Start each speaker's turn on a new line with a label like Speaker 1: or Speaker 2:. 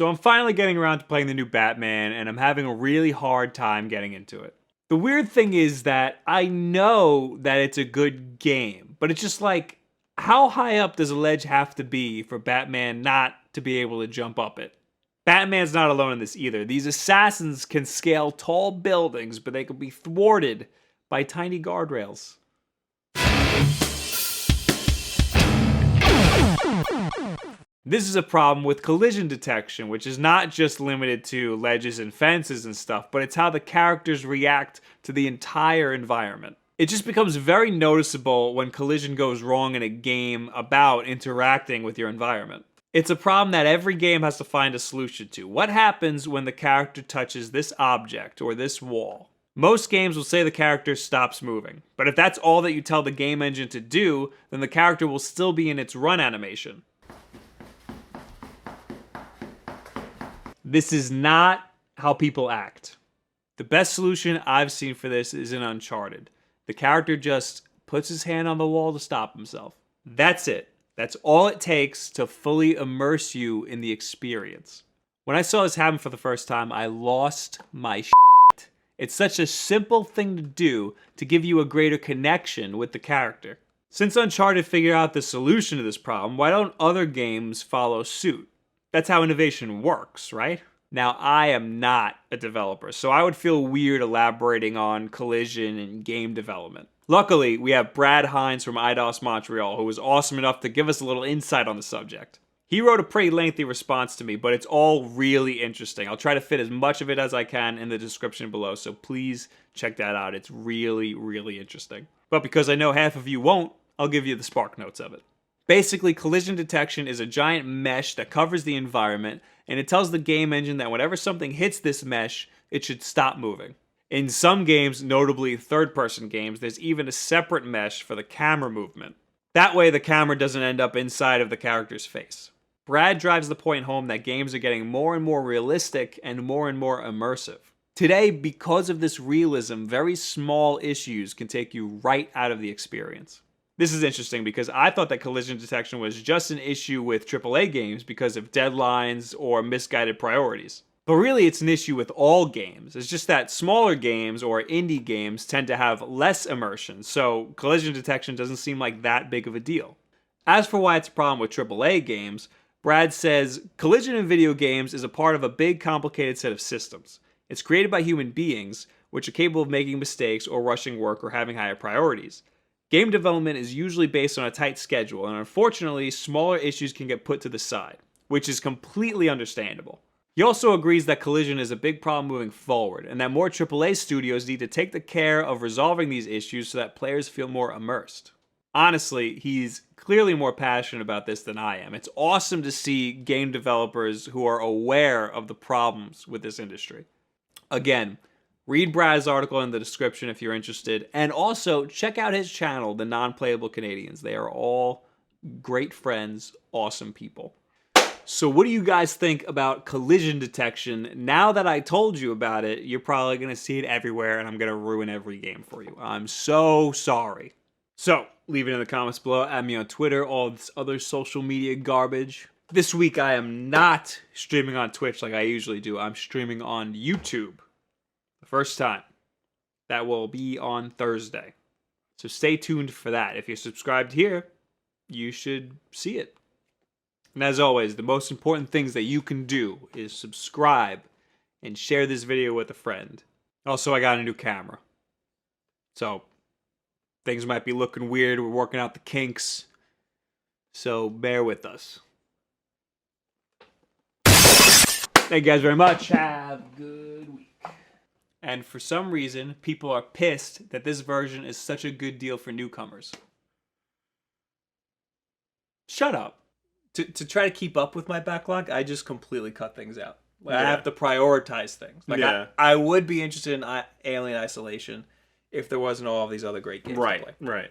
Speaker 1: So I'm finally getting around to playing the new Batman, and I'm having a really hard time getting into it. The weird thing is that I know that it's a good game, but it's just like, how high up does a ledge have to be for Batman not to be able to jump up it? Batman's not alone in this either. These assassins can scale tall buildings, but they can be thwarted by tiny guardrails. This is a problem with collision detection, which is not just limited to ledges and fences and stuff, but it's how the characters react to the entire environment. It just becomes very noticeable when collision goes wrong in a game about interacting with your environment. It's a problem that every game has to find a solution to. What happens when the character touches this object or this wall? Most games will say the character stops moving, but if that's all that you tell the game engine to do, then the character will still be in its run animation. This is not how people act. The best solution I've seen for this is in Uncharted. The character just puts his hand on the wall to stop himself. That's it. That's all it takes to fully immerse you in the experience. When I saw this happen for the first time, I lost my shit. It's such a simple thing to do to give you a greater connection with the character. Since Uncharted figured out the solution to this problem, why don't other games follow suit? That's how innovation works, right? Now, I am not a developer, so I would feel weird elaborating on collision and game development. Luckily, we have Brad Hines from IDOS Montreal, who was awesome enough to give us a little insight on the subject. He wrote a pretty lengthy response to me, but it's all really interesting. I'll try to fit as much of it as I can in the description below, so please check that out. It's really, really interesting. But because I know half of you won't, I'll give you the spark notes of it. Basically, collision detection is a giant mesh that covers the environment, and it tells the game engine that whenever something hits this mesh, it should stop moving. In some games, notably third-person games, there's even a separate mesh for the camera movement. That way, the camera doesn't end up inside of the character's face. Brad drives the point home that games are getting more and more realistic and more immersive. Today, because of this realism, very small issues can take you right out of the experience. This is interesting because I thought that collision detection was just an issue with AAA games because of deadlines or misguided priorities. But really, it's an issue with all games. It's just that smaller games or indie games tend to have less immersion, so collision detection doesn't seem like that big of a deal. As for why it's a problem with AAA games, Brad says, collision in video games is a part of a big, complicated set of systems. It's created by human beings, which are capable of making mistakes or rushing work or having higher priorities. Game development is usually based on a tight schedule, and unfortunately, smaller issues can get put to the side, which is completely understandable. He also agrees that collision is a big problem moving forward, and that more AAA studios need to take the care of resolving these issues so that players feel more immersed. Honestly, he's clearly more passionate about this than I am. It's awesome to see game developers who are aware of the problems with this industry. Again, read Brad's article in the description if you're interested, and also check out his channel, The Non-Playable Canadians. They are all great friends, awesome people. So what do you guys think about collision detection? Now that I told you about it, you're probably going to see it everywhere, and I'm going to ruin every game for you. I'm so sorry. So, leave it in the comments below, add me on Twitter, all this other social media garbage. This week I am not streaming on Twitch like I usually do. I'm streaming on YouTube. The first time. That will be on Thursday. So stay tuned for that. If you're subscribed here, you should see it. And as always, the most important things that you can do is subscribe and share this video with a friend. Also, I got a new camera. So, things might be looking weird. We're working out the kinks. So, bear with us. Thank you guys very much. Have a good week. And for some reason, people are pissed that this version is such a good deal for newcomers. Shut up. To try to keep up with my backlog, I just completely cut things out. Like, I have to prioritize things. Like, I would be interested in Alien Isolation if there wasn't all of these other great games to play.
Speaker 2: Right.